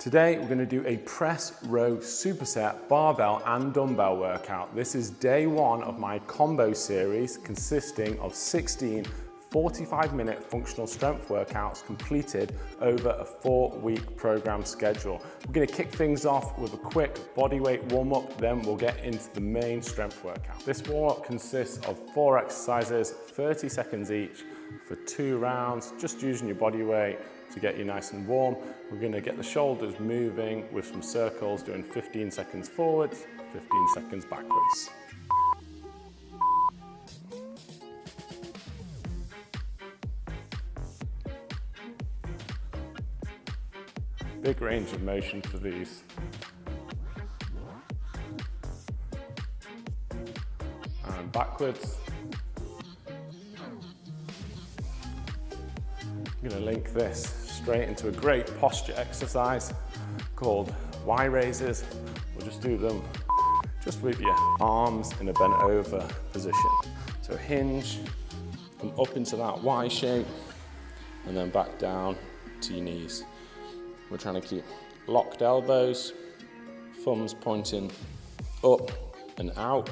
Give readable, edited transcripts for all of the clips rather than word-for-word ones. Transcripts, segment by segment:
Today we're going to do a press row superset barbell and dumbbell workout. This is day one of my combo series consisting of 16 45-minute functional strength workouts completed over a 4-week program schedule. We're going to kick things off with a quick bodyweight warm-up, then we'll get into the main strength workout. This warm-up consists of 4 exercises, 30 seconds each for 2 rounds, just using your body weight to get you nice and warm. We're going to get the shoulders moving with some circles, doing 15 seconds forwards, 15 seconds backwards. Big range of motion for these. And backwards. I'm going to link this straight into a great posture exercise called Y raises. We'll just do them just with your arms in a bent over position. So hinge, come up into that Y shape, and then back down to your knees. We're trying to keep locked elbows, thumbs pointing up and out,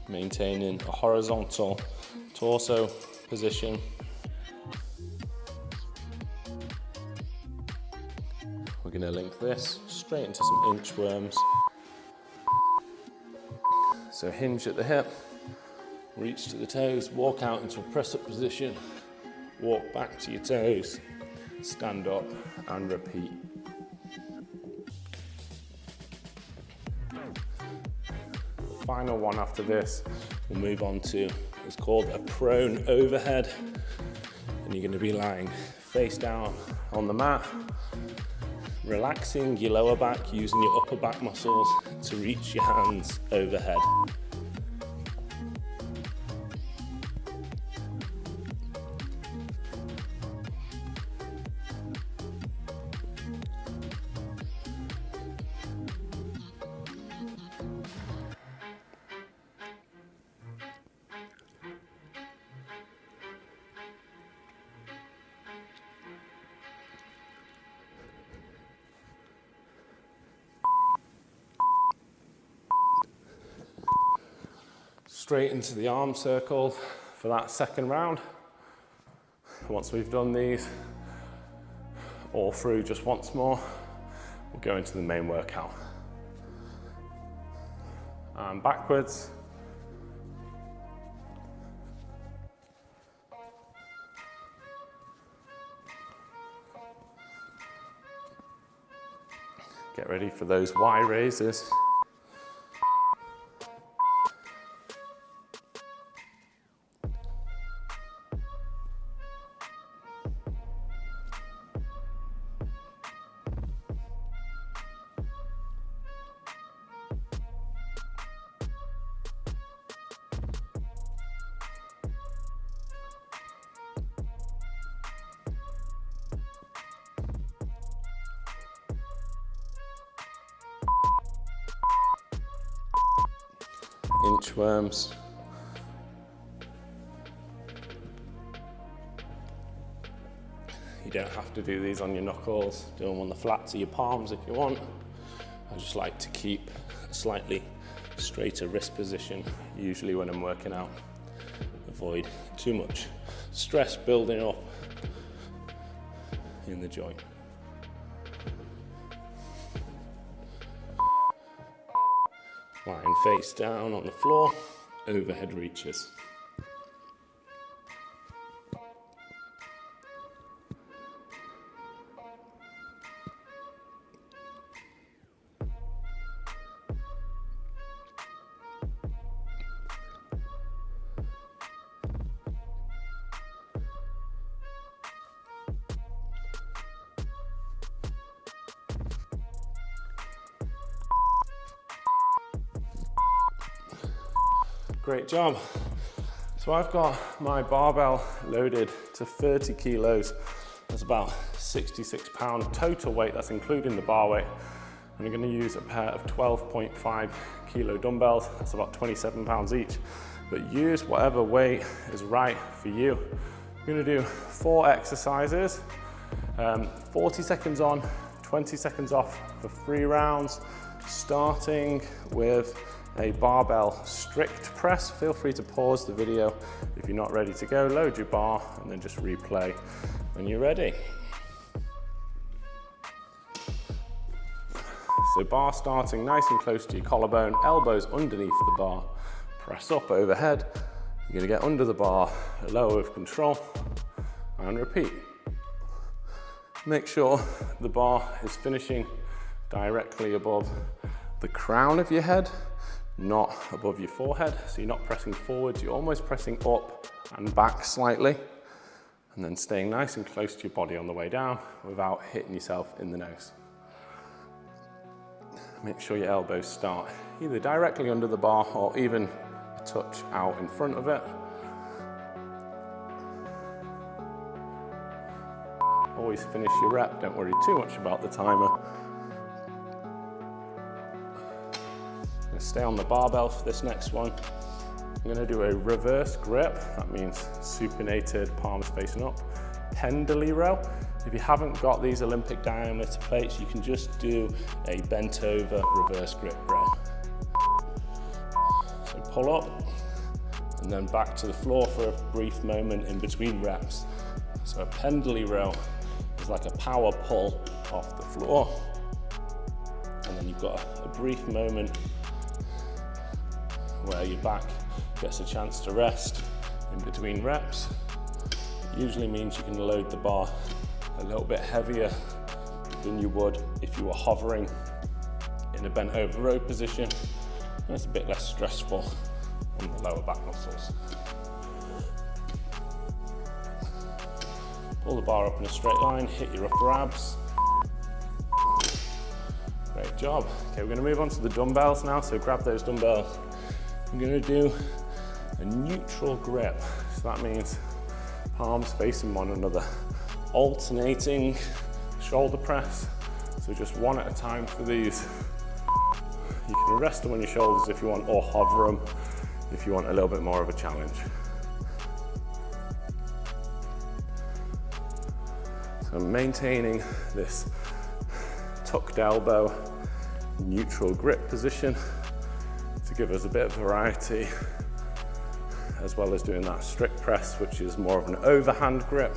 maintaining a horizontal torso position. We're going to link this straight into some inchworms. So hinge at the hip, reach to the toes, walk out into a press-up position, walk back to your toes, stand up and repeat. The final one after this, we'll move on to, it's called a prone overhead. And you're going to be lying face down on the mat, relaxing your lower back, using your upper back muscles to reach your hands overhead. Straight into the arm circles for that second round. Once we've done these all through just once more, we'll go into the main workout. And backwards. Get ready for those Y raises. Inchworms. You don't have to do these on your knuckles, do them on the flats of your palms if you want. I just like to keep a slightly straighter wrist position, usually when I'm working out. Avoid too much stress building up in the joint. Lying face down on the floor, overhead reaches. Great job. So I've got my barbell loaded to 30 kilos. That's about 66 pound total weight. That's including the bar weight. And I'm going to use a pair of 12.5 kilo dumbbells. That's about 27 pounds each. But use whatever weight is right for you. We're going to do 4 exercises 40 seconds on, 20 seconds off for 3 rounds, starting with a barbell strict press. Feel free to pause the video if you're not ready to go, load your bar, and then just replay when you're ready. So bar starting nice and close to your collarbone, elbows underneath the bar, press up overhead. You're gonna get under the bar, lower with control, and repeat. Make sure the bar is finishing directly above the crown of your head, not above your forehead. So you're not pressing forwards, you're almost pressing up and back slightly, and then staying nice and close to your body on the way down without hitting yourself in the nose. Make sure your elbows start either directly under the bar or even a touch out in front of it. Always finish your rep, don't worry too much about the timer. Stay on the barbell for this next one. I'm gonna do a reverse grip. That means supinated, palms facing up. Pendley row. If you haven't got these Olympic diameter plates, you can just do a bent over reverse grip row. So pull up and then back to the floor for a brief moment in between reps. So a pendley row is like a power pull off the floor. And then you've got a brief moment where your back gets a chance to rest in between reps. It usually means you can load the bar a little bit heavier than you would if you were hovering in a bent over row position, and it's a bit less stressful on the lower back muscles. Pull the bar up in a straight line, hit your upper abs. Great job. Okay, we're going to move on to the dumbbells now, so grab those dumbbells. I'm going to do a neutral grip, so that means palms facing one another, alternating shoulder press, so just one at a time for these. You can rest them on your shoulders if you want, or hover them if you want a little bit more of a challenge. So I'm maintaining this tucked elbow, neutral grip position to give us a bit of variety, as well as doing that strict press, which is more of an overhand grip.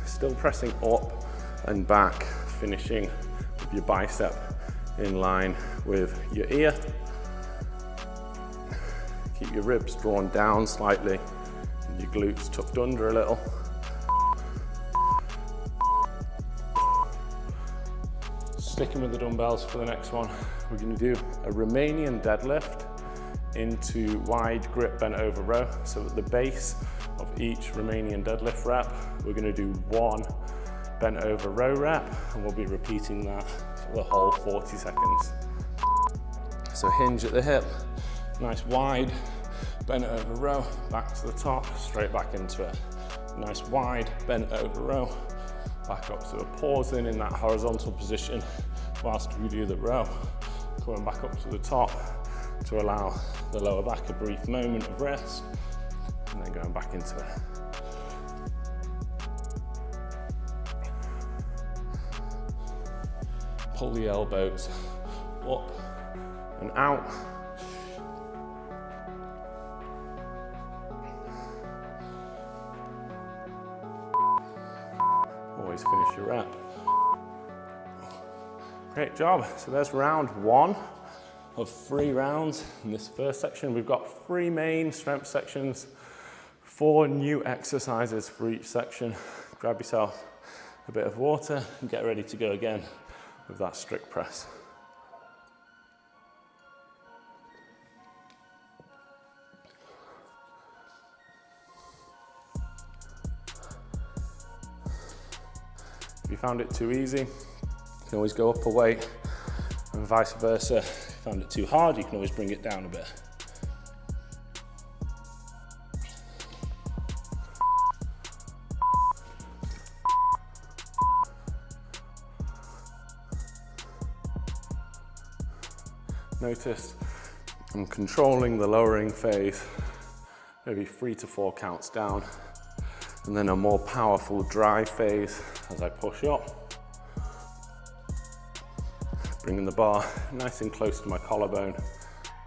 Still pressing up and back, finishing with your bicep in line with your ear. Keep your ribs drawn down slightly and your glutes tucked under a little. Sticking with the dumbbells for the next one, we're going to do a Romanian deadlift into wide grip bent over row. So at the base of each Romanian deadlift rep, we're going to do 1 bent over row rep, and we'll be repeating that for the whole 40 seconds. So hinge at the hip, nice wide bent over row, back to the top, straight back into it. Nice wide bent over row, back up to a pause in that horizontal position whilst we do the row. Coming back up to the top to allow the lower back a brief moment of rest, and then going back into it. Pull the elbows up and out. Always finish your rep. Great job. So there's round 1 of 3 rounds. In this first section, we've got 3 main strength sections, 4 new exercises for each section. Grab yourself a bit of water and get ready to go again with that strict press. If you found it too easy, you can always go up a weight, and vice versa. If you found it too hard, you can always bring it down a bit. Notice I'm controlling the lowering phase, maybe 3 to 4 counts down, And then a more powerful dry phase as I push up. Bringing the bar nice and close to my collarbone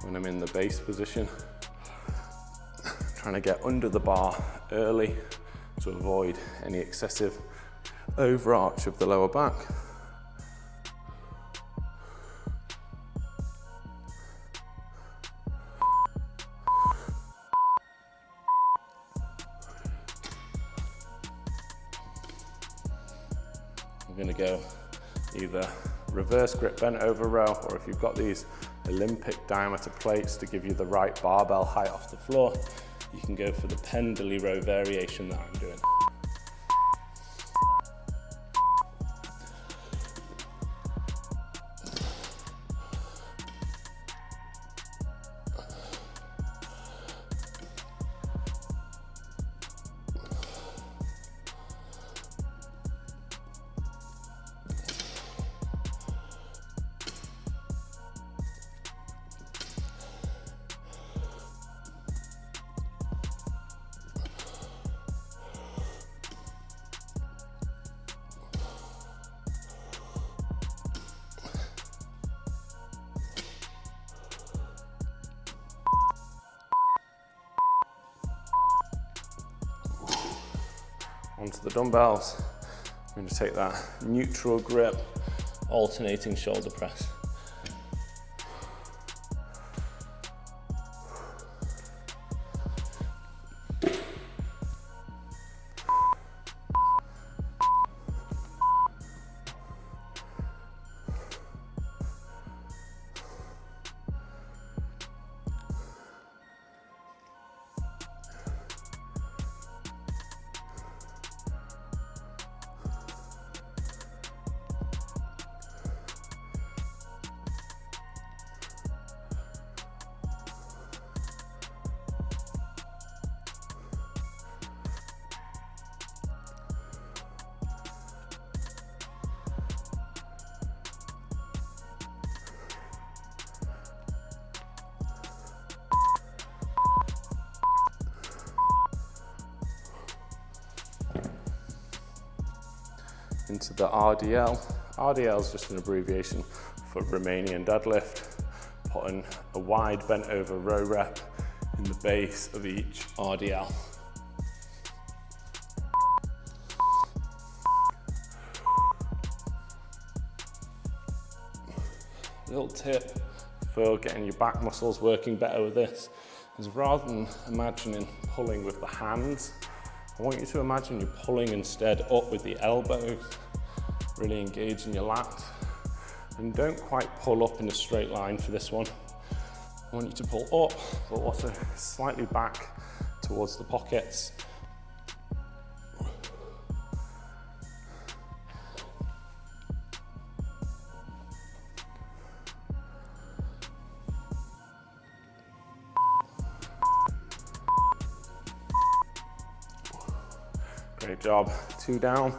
when I'm in the base position. Trying to get under the bar early to avoid any excessive overarch of the lower back. I'm going to go either reverse grip bent over row, or if you've got these Olympic diameter plates to give you the right barbell height off the floor, you can go for the penduley row variation that I'm doing. Onto the dumbbells. I'm going to take that neutral grip, alternating shoulder press. Into the RDL. RDL is just an abbreviation for Romanian deadlift, putting a wide bent over row rep in the base of each RDL. Little tip for getting your back muscles working better with this is, rather than imagining pulling with the hands, I want you to imagine you're pulling instead up with the elbows, really engaging your lats. And don't quite pull up in a straight line for this one. I want you to pull up, but also slightly back towards the pockets. Great job. 2 down,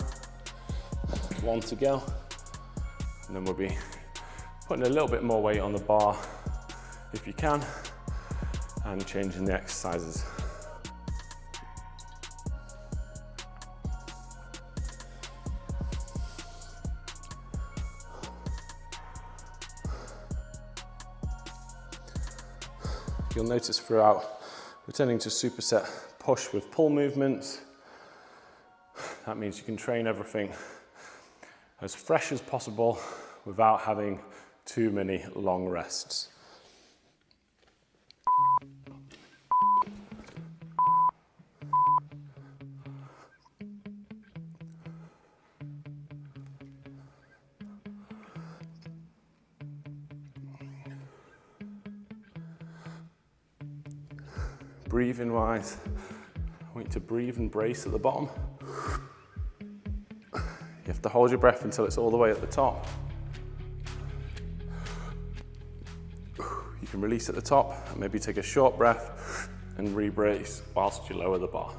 1 to go. And then we'll be putting a little bit more weight on the bar if you can, and changing the exercises. You'll notice throughout, we're turning to superset push with pull movements. That means you can train everything as fresh as possible without having too many long rests. Breathing wise, I want you to breathe and brace at the bottom. You have to hold your breath until it's all the way at the top. You can release at the top and maybe take a short breath and re-brace whilst you lower the bar.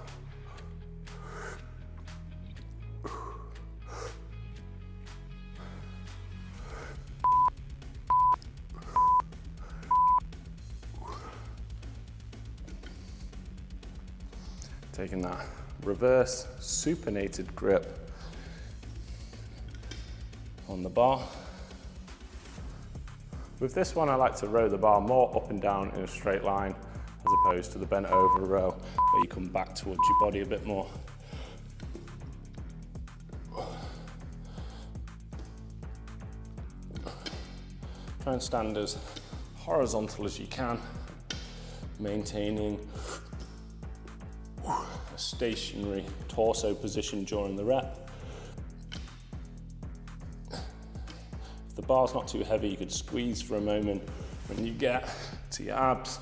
Taking that reverse supinated grip on the bar. With this one, I like to row the bar more up and down in a straight line as opposed to the bent over row where you come back towards your body a bit more. Try and stand as horizontal as you can, maintaining a stationary torso position during the rep. If the bar's not too heavy, you could squeeze for a moment when you get to your abs.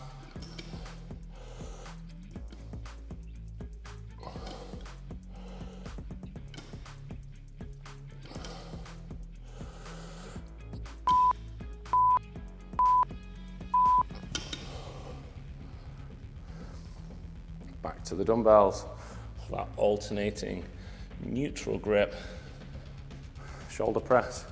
Back to the dumbbells, that alternating neutral grip, shoulder press.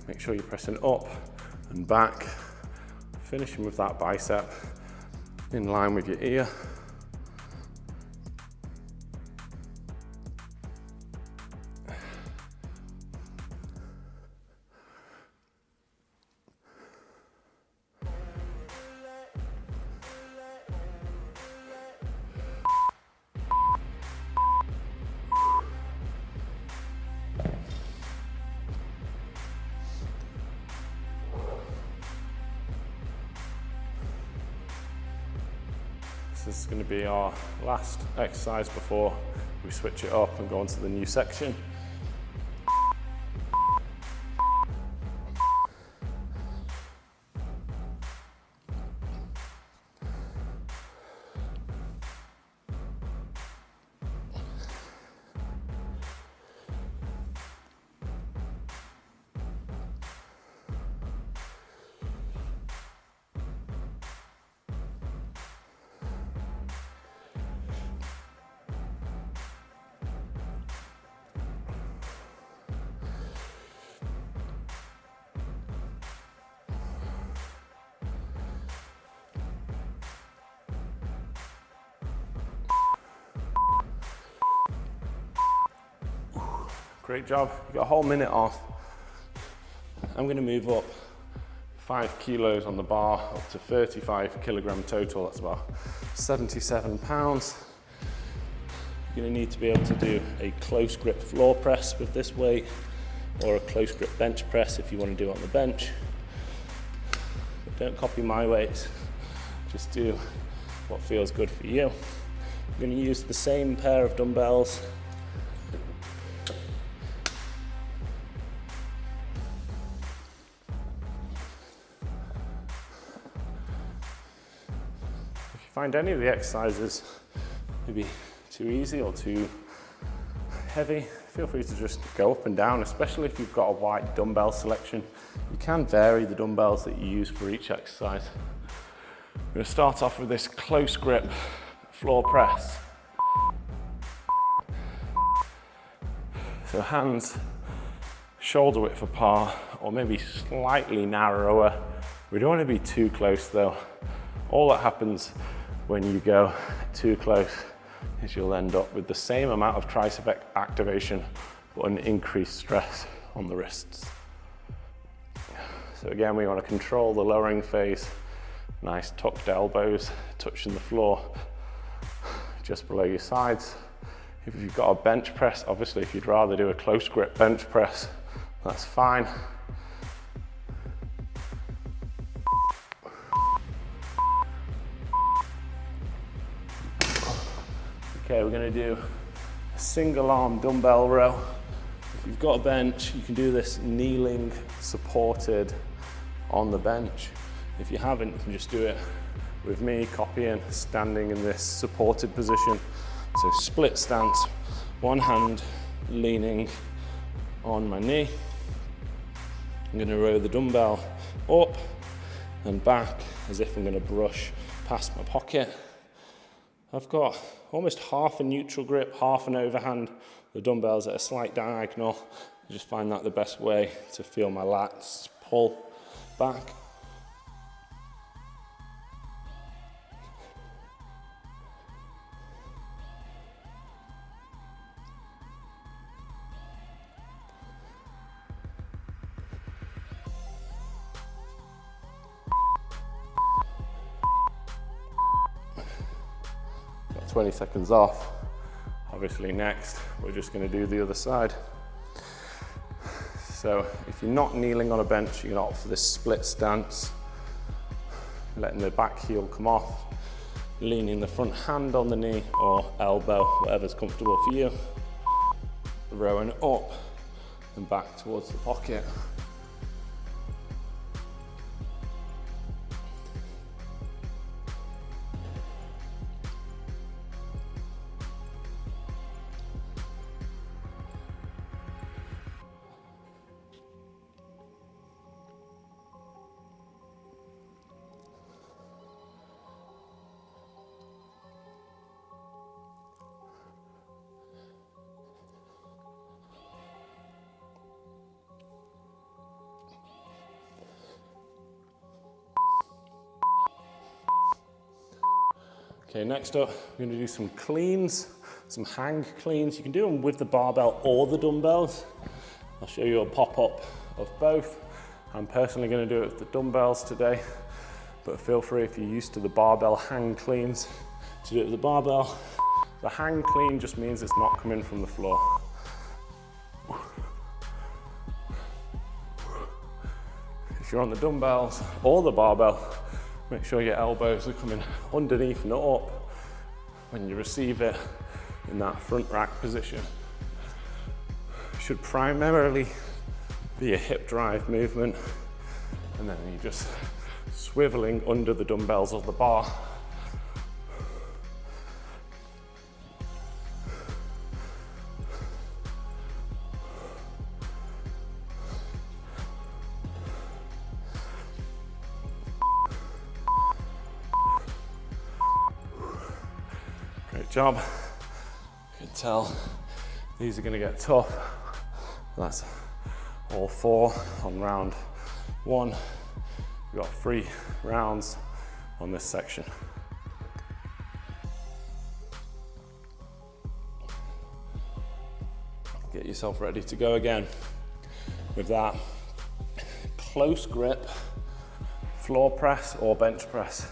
Make sure you're pressing up and back, finishing with that bicep in line with your ear. This is going to be our last exercise before we switch it up and go on to the new section. Great job, you got a whole minute off. I'm going to move up 5 kilos on the bar up to 35 kilogram total, that's about 77 pounds. You're going to need to be able to do a close grip floor press with this weight or a close grip bench press if you want to do it on the bench. But don't copy my weights, just do what feels good for you. I'm going to use the same pair of dumbbells. Find any of the exercises maybe too easy or too heavy, feel free to just go up and down, especially if you've got a wide dumbbell selection. You can vary the dumbbells that you use for each exercise. I'm going to start off with this close grip floor press. So hands shoulder width apart or maybe slightly narrower. We don't want to be too close though. All that happens when you go too close is you'll end up with the same amount of tricep activation but an increased stress on the wrists. So again, we want to control the lowering phase. Nice tucked elbows touching the floor just below your sides. If you've got a bench press, obviously if you'd rather do a close grip bench press, that's fine. Okay, we're going to do a single arm dumbbell row. If you've got a bench, you can do this kneeling, supported on the bench. If you haven't, you can just do it with me, copying, standing in this supported position. So split stance, one hand leaning on my knee, I'm going to row the dumbbell up and back as if I'm going to brush past my pocket. I've got almost half a neutral grip, half an overhand. The dumbbell's at a slight diagonal. I just find that the best way to feel my lats pull back. Got 20 seconds off. Obviously next, we're just going to do the other side. So if you're not kneeling on a bench, you can opt for this split stance, letting the back heel come off, leaning the front hand on the knee or elbow, whatever's comfortable for you, rowing up and back towards the pocket. Okay, next up, we're going to do some cleans, some hang cleans. You can do them with the barbell or the dumbbells. I'll show you a pop-up of both. I'm personally going to do it with the dumbbells today, but feel free if you're used to the barbell hang cleans to do it with the barbell. The hang clean just means it's not coming from the floor. If you're on the dumbbells or the barbell, make sure your elbows are coming underneath, not up, when you receive it in that front rack position. It should primarily be a hip drive movement, and then you're just swiveling under the dumbbells or the bar. Great job. You can tell these are going to get tough. That's all 4 on round 1. We've got 3 rounds on this section. Get yourself ready to go again with that close grip, floor press or bench press.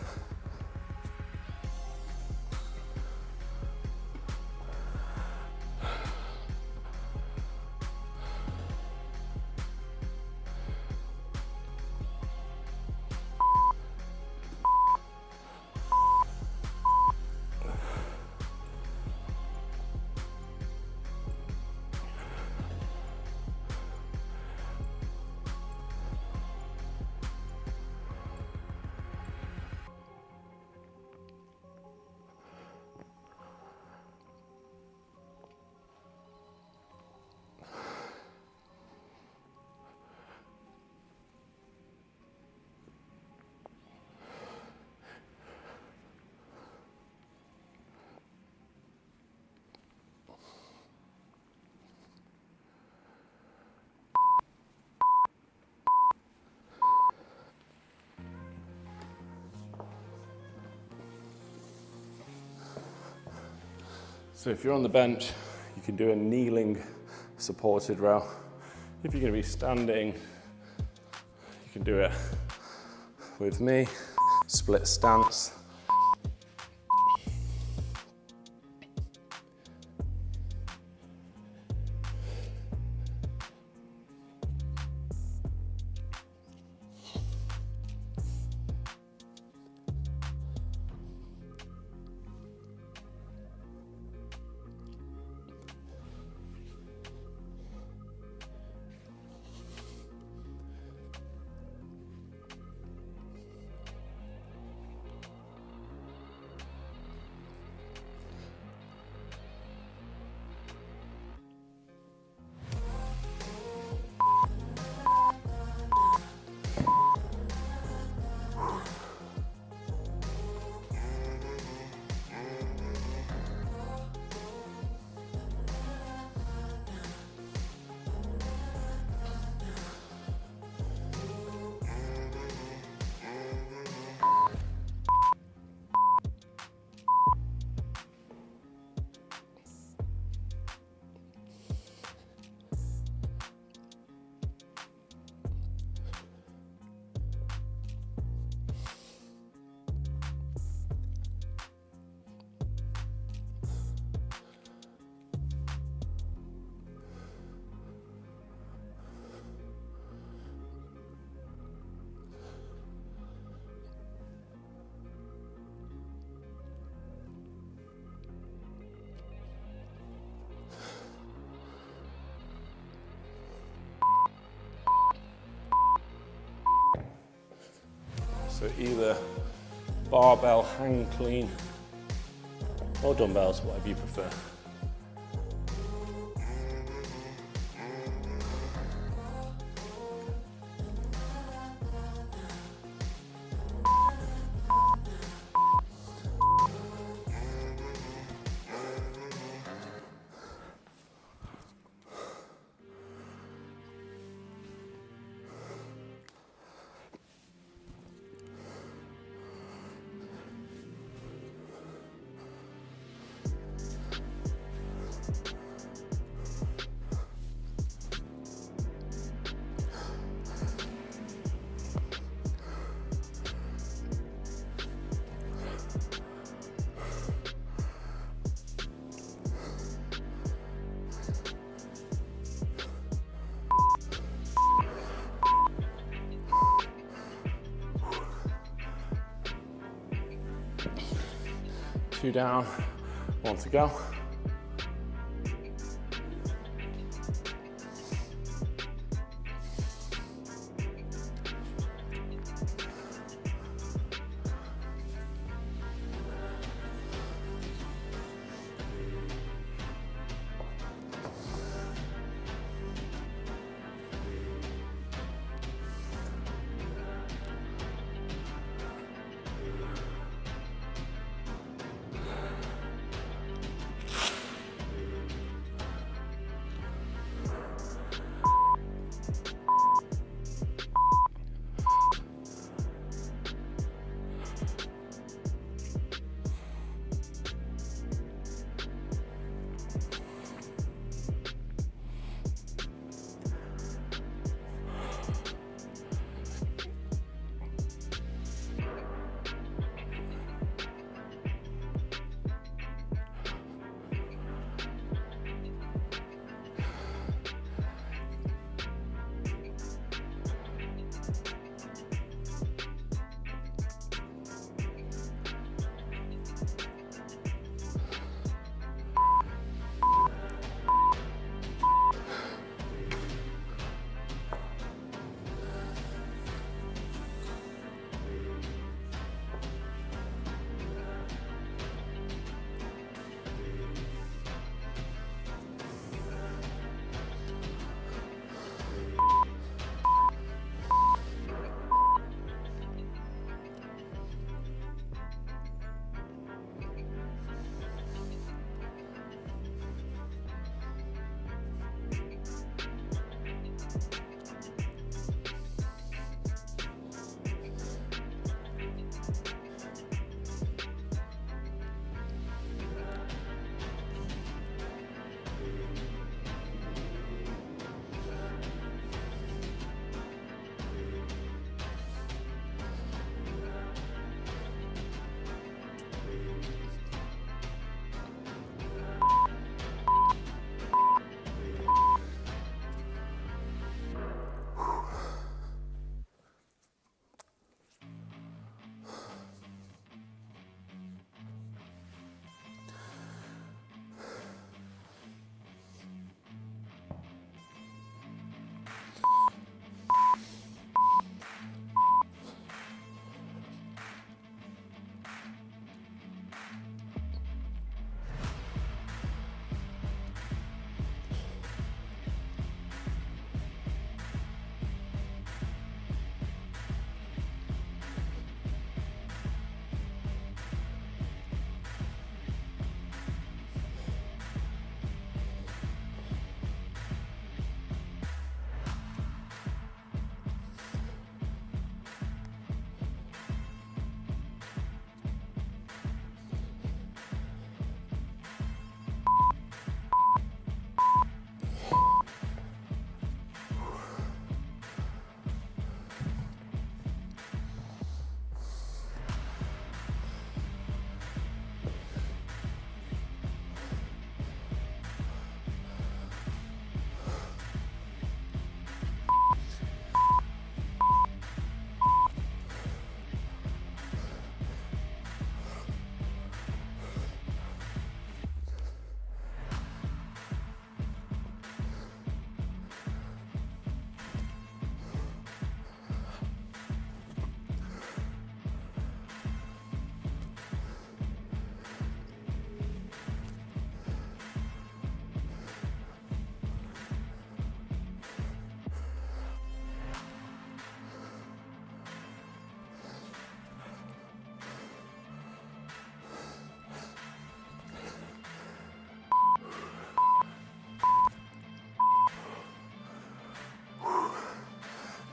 So if you're on the bench, you can do a kneeling supported row. If you're going to be standing, you can do it with me, split stance. So either barbell, hang clean, or dumbbells, whatever you prefer. Two down, one to go.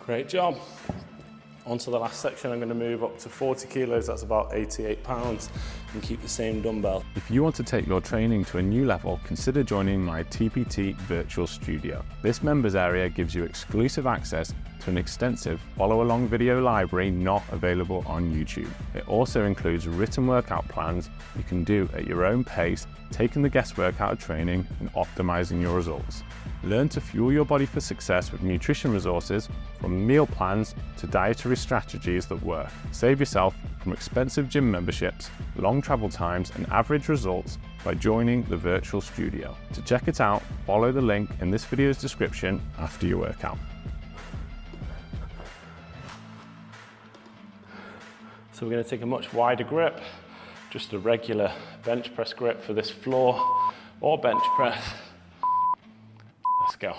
Great job. On to the last section, I'm going to move up to 40 kilos, that's about 88 pounds, and keep the same dumbbell. If you want to take your training to a new level, consider joining my TPT Virtual Studio. This members area gives you exclusive access to an extensive follow-along video library not available on YouTube. It also includes written workout plans you can do at your own pace, taking the guesswork out of training and optimizing your results. Learn to fuel your body for success with nutrition resources, from meal plans to dietary strategies that work. Save yourself from expensive gym memberships, long travel times, and average results by joining the virtual studio. To check it out, follow the link in this video's description after your workout. So we're going to take a much wider grip, just a regular bench press grip for this floor or bench press. Let's go.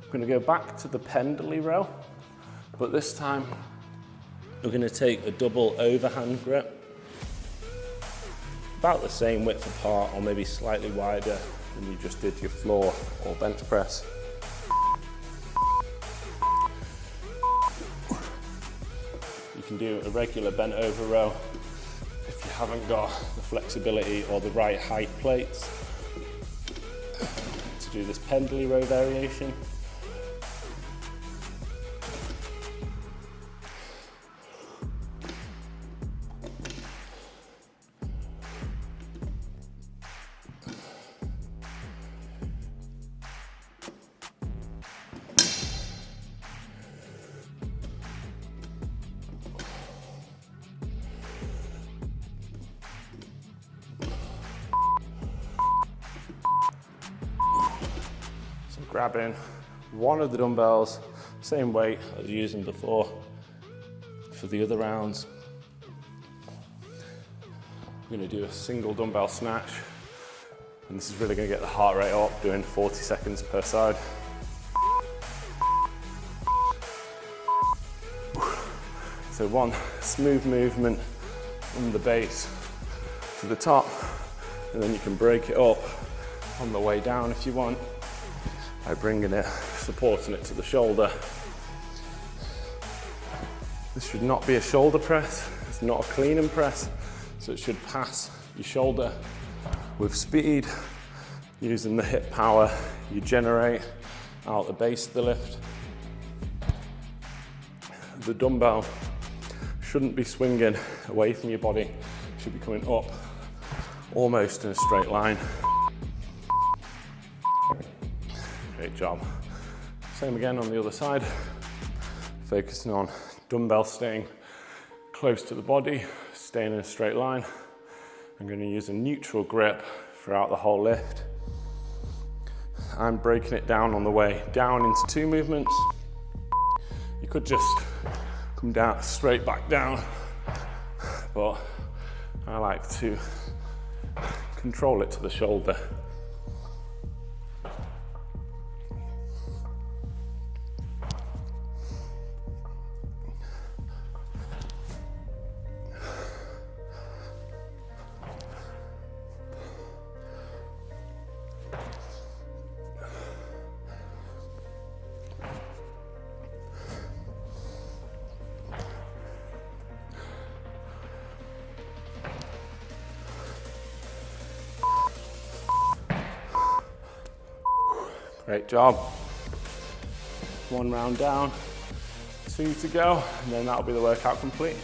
We're going to go back to the pendley row, but this time we're going to take a double overhand grip, about the same width apart or maybe slightly wider than you just did your floor or bench press. You can do a regular bent over row if you haven't got the flexibility or the right height plates to do this pendley row variation. Grabbing one of the dumbbells, same weight as using before for the other rounds. I'm going to do a single dumbbell snatch, and this is really going to get the heart rate up, doing 40 seconds per side. So one smooth movement from the base to the top, and then you can break it up on the way down if you want, by bringing it, supporting it to the shoulder. This should not be a shoulder press, it's not a clean and press, so it should pass your shoulder with speed, using the hip power you generate out the base of the lift. The dumbbell shouldn't be swinging away from your body, it should be coming up almost in a straight line. Great job. Same again on the other side, focusing on dumbbell staying close to the body, staying in a straight line. I'm going to use a neutral grip throughout the whole lift. I'm breaking it down on the way down into two movements. You could just come down, straight back down, but I like to control it to the shoulder. Great job. One round down, 2 to go, and then that'll be the workout complete.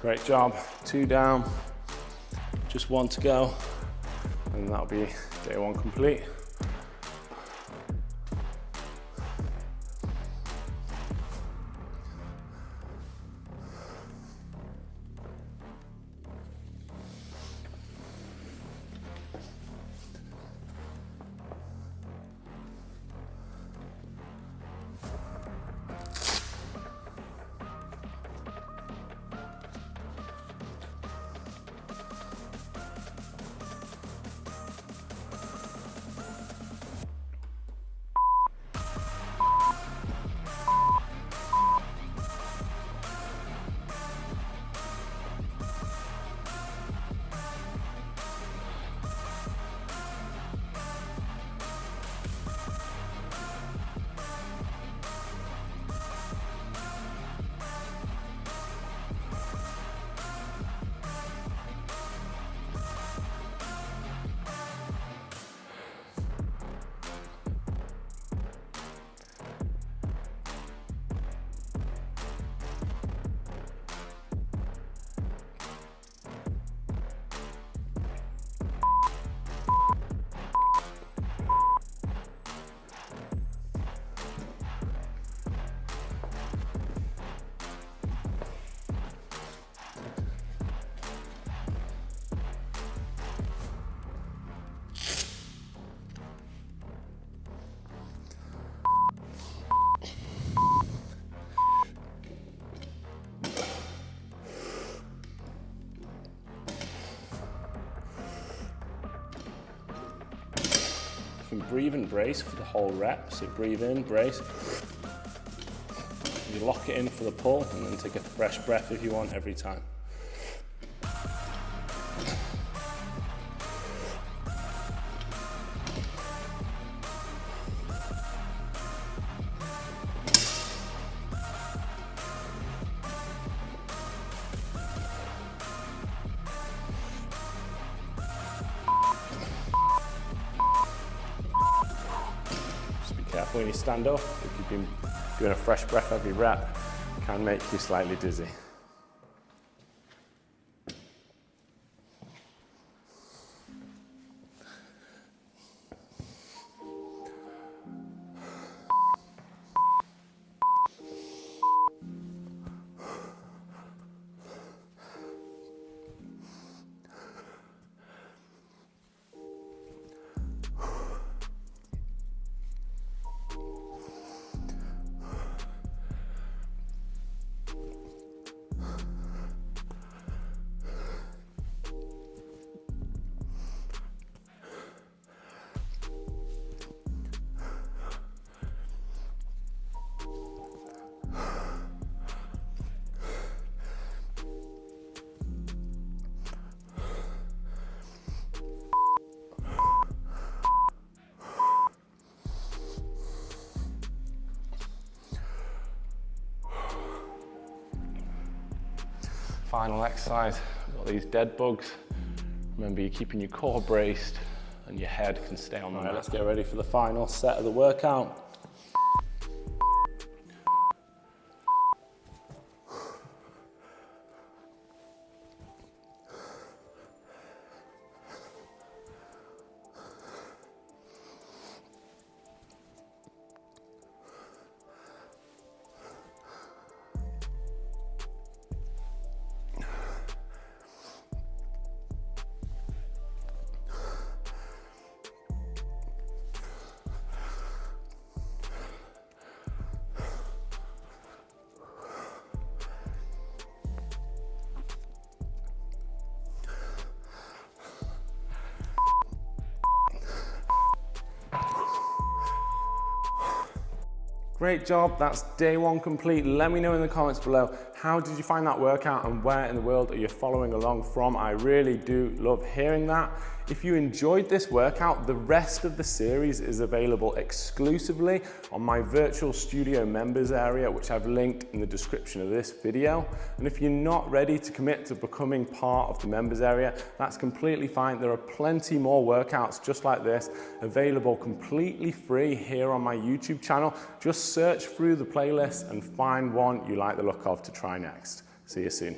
Great job. 2 down, just 1 to go, and that'll be day 1 complete. Breathe and brace for the whole rep. So breathe in, brace. You lock it in for the pull and then take a fresh breath if you want every time. Careful when you stand up. If you've been doing a fresh breath every rep, it can make you slightly dizzy. Final exercise, we've got these dead bugs. Remember, you're keeping your core braced and your head can stay on the mat. Let's get ready for the final set of the workout. Great job, that's day 1 complete. Let me know in the comments below, how did you find that workout and where in the world are you following along from? I really do love hearing that. If you enjoyed this workout, the rest of the series is available exclusively on my virtual studio members area, which I've linked in the description of this video. And if you're not ready to commit to becoming part of the members area, that's completely fine. There are plenty more workouts just like this available completely free here on my YouTube channel. Just search through the playlist and find one you like the look of to try next. See you soon.